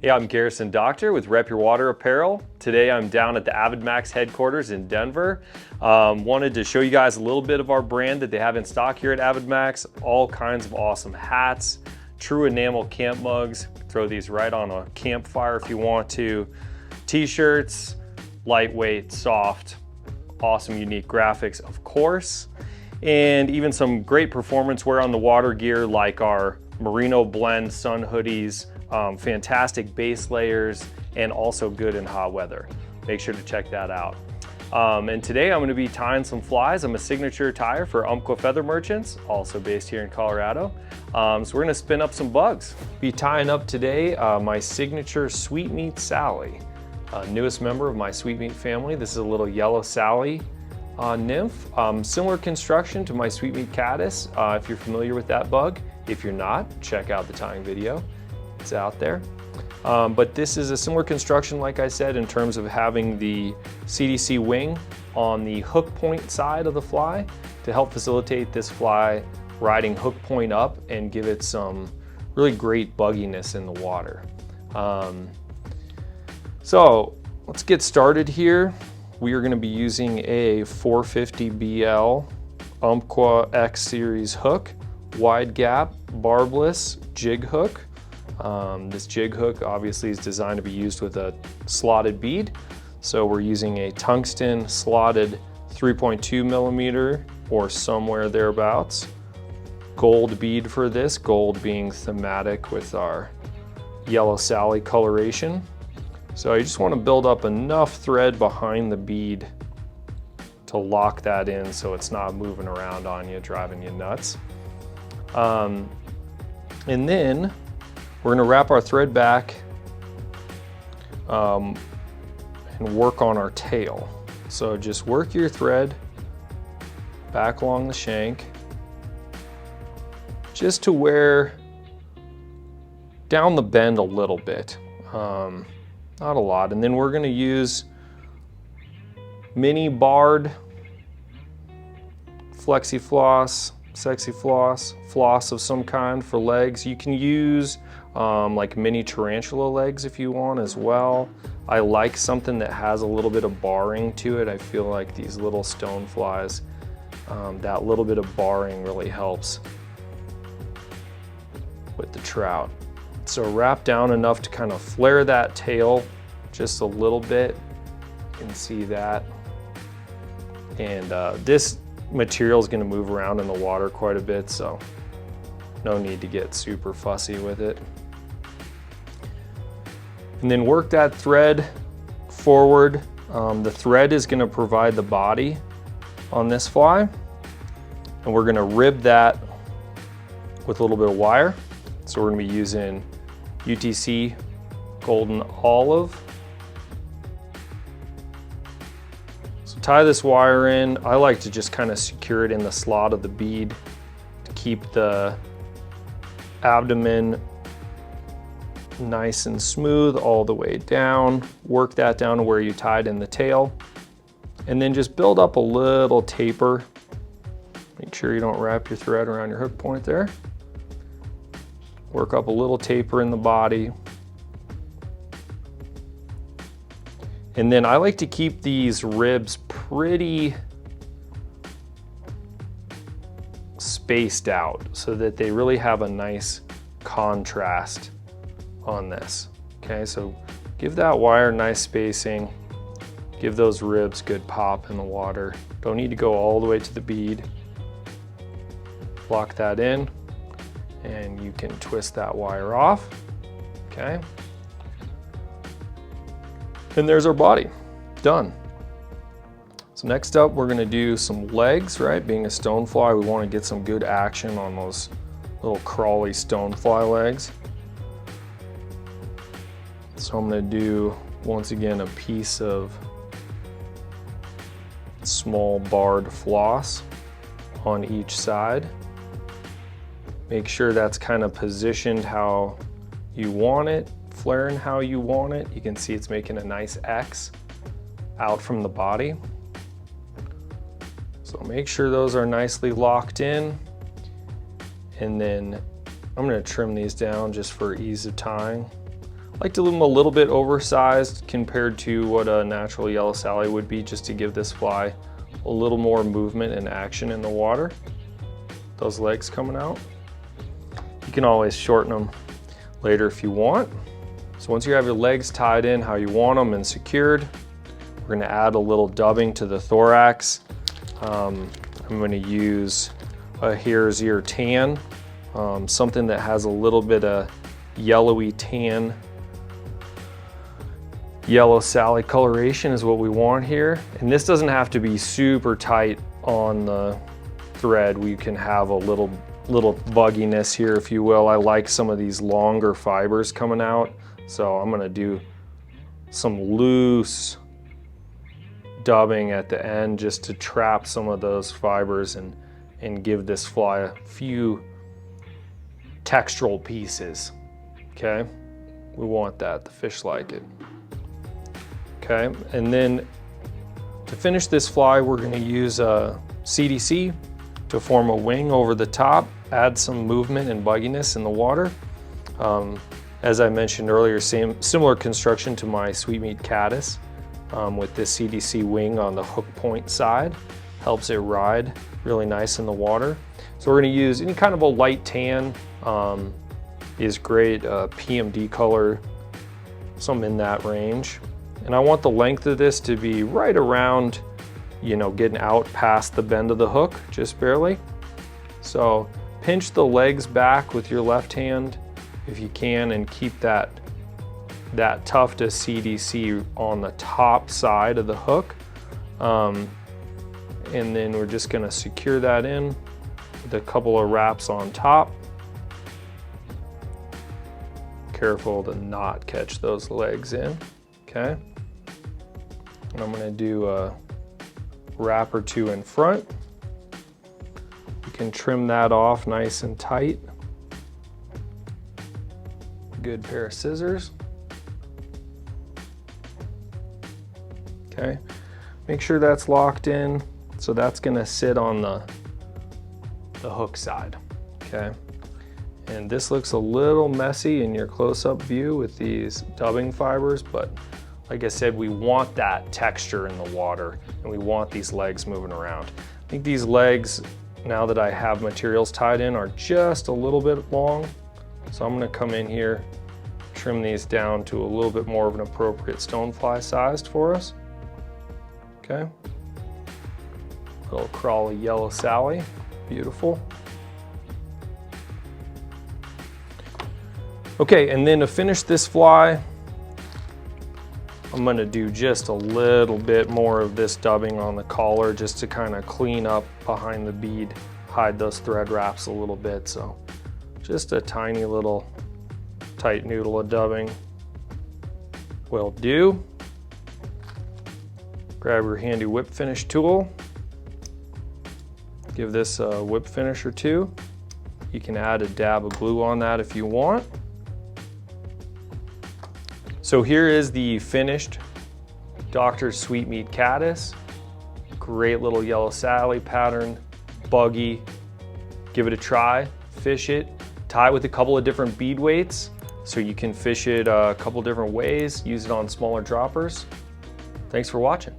Hey, I'm Garrison Doctor with RwpYourWater Apparel. Today I'm down at the AvidMax headquarters in Denver. Wanted to show you guys a little bit of our brand that they have in stock here at AvidMax. All kinds of awesome hats, true enamel camp mugs. Throw these right on a campfire if you want to. T-shirts, lightweight, soft, awesome, unique graphics, of course. And even some great performance wear on the water gear like our merino blend sun hoodies, fantastic base layers, and also good in hot weather. Make sure to check that out. And today I'm going to be tying some flies. I'm a signature tyer for Umpqua Feather Merchants, also based here in Colorado. So we're going to spin up some bugs. Be tying up today my signature Sweetmeat Sally, newest member of my Sweetmeat family. This is a little yellow Sally nymph. Similar construction to my Sweetmeat caddis, if you're familiar with that bug. If you're not, check out the tying video. It's out there. But this is a similar construction, like I said, in terms of having the CDC wing on the hook point side of the fly to help facilitate this fly riding hook point up and give it some really great bugginess in the water. So let's get started here. We are going to be using a 450 BL Umpqua X series hook, wide gap, barbless jig hook. This jig hook obviously is designed to be used with a slotted bead. So we're using a tungsten slotted 3.2 millimeter or somewhere thereabouts. Gold bead for this, gold being thematic with our yellow Sally coloration. So you just want to build up enough thread behind the bead to lock that in so it's not moving around on you, driving you nuts. And then we're going to wrap our thread back and work on our tail. So just work your thread back along the shank just to where down the bend a little bit, not a lot. And then we're going to use mini barred Flexi-Floss, Sexi-Floss, floss of some kind for legs. You can use like mini tarantula legs if you want as well. I like something that has a little bit of barring to it. I feel like these little stoneflies, that little bit of barring really helps with the trout. So wrap down enough to kind of flare that tail just a little bit. You can see that. And this material is going to move around in the water quite a bit, so no need to get super fussy with it. And then work that thread forward. The thread is going to provide the body on this fly, and we're going to rib that with a little bit of wire. So we're going to be using UTC Golden Olive. So tie this wire in. I like to just kind of secure it in the slot of the bead to keep the abdomen nice and smooth all the way down. Work that down to where you tied in the tail, and then just build up a little taper. Make sure you don't wrap your thread around your hook point there. Work up a little taper in the body. And then I like to keep these ribs pretty spaced out so that they really have a nice contrast on this. Okay, so give that wire nice spacing, give those ribs good pop in the water. Don't need to go all the way to the bead. Lock that in, and you can twist that wire off. Okay, and there's our body done. So next up we're going to do some legs, right? Being a stonefly, we want to get some good action on those little crawly stonefly legs. So I'm going to do, once again, a piece of small barred floss on each side. Make sure that's kind of positioned how you want it, flaring how you want it. You can see it's making a nice X out from the body. So make sure those are nicely locked in. And then I'm going to trim these down just for ease of tying. Like to leave them a little bit oversized compared to what a natural yellow Sally would be, just to give this fly a little more movement and action in the water. Those legs coming out. You can always shorten them later if you want. So once you have your legs tied in how you want them and secured, we're gonna add a little dubbing to the thorax. I'm gonna use a Hares Ear Tan, something that has a little bit of yellowy tan. Yellow Sally coloration is what we want here. And this doesn't have to be super tight on the thread. We can have a little bugginess here, if you will. I like some of these longer fibers coming out. So I'm gonna do some loose dubbing at the end just to trap some of those fibers and give this fly a few textural pieces, okay? We want that, the fish like it. Okay, and then to finish this fly, we're gonna use a CDC to form a wing over the top, add some movement and bugginess in the water. As I mentioned earlier, similar construction to my Sweetmeat caddis with this CDC wing on the hook point side. Helps it ride really nice in the water. So we're gonna use any kind of a light tan is great, PMD color, something in that range. And I want the length of this to be right around, you know, getting out past the bend of the hook, just barely. So pinch the legs back with your left hand if you can, and keep that tuft of CDC on the top side of the hook. And then we're just gonna secure that in with a couple of wraps on top. Careful to not catch those legs in, okay? And I'm gonna do a wrap or two in front. You can trim that off nice and tight. Good pair of scissors. Okay, make sure that's locked in. So that's gonna sit on the hook side, okay? And this looks a little messy in your close-up view with these dubbing fibers, but like I said, we want that texture in the water and we want these legs moving around. I think these legs, now that I have materials tied in, are just a little bit long. So I'm gonna come in here, trim these down to a little bit more of an appropriate stonefly sized for us. Okay. Little crawly yellow Sally, beautiful. Okay, and then to finish this fly, I'm gonna do just a little bit more of this dubbing on the collar just to kind of clean up behind the bead, hide those thread wraps a little bit. So just a tiny little tight noodle of dubbing will do. Grab your handy whip finish tool. Give this a whip finish or two. You can add a dab of glue on that if you want. So here is the finished Dr. Sweetmeat caddis. Great little yellow Sally pattern, buggy. Give it a try, fish it, tie it with a couple of different bead weights so you can fish it a couple different ways, use it on smaller droppers. Thanks for watching.